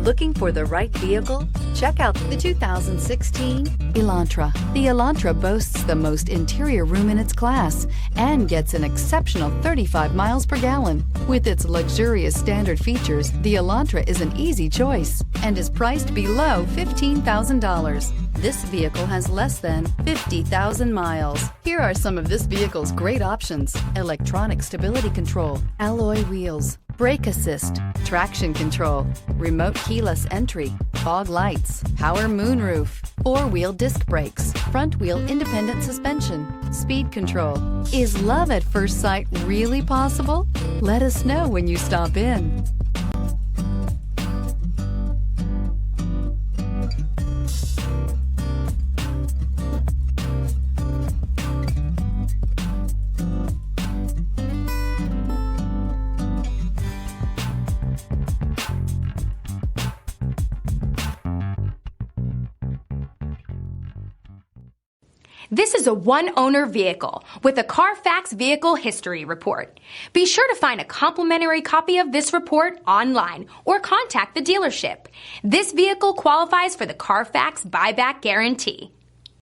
Looking for the right vehicle? Check out the 2016 Elantra. The Elantra boasts the most interior room in its class and gets an exceptional 35 miles per gallon. With its luxurious standard features, the Elantra is an easy choice and is priced below $15,000. This vehicle has less than 50,000 miles. Here are some of this vehicle's great options: electronic stability control, alloy wheels, brake assist, traction control, remote keyless entry, fog lights, power moonroof, four-wheel disc brakes, front-wheel independent suspension, speed control. Is love at first sight really possible? Let us know when you stop in. This is a one-owner vehicle with a CARFAX Vehicle History Report. Be sure to find a complimentary copy of this report online or contact the dealership. This vehicle qualifies for the CARFAX Buyback Guarantee.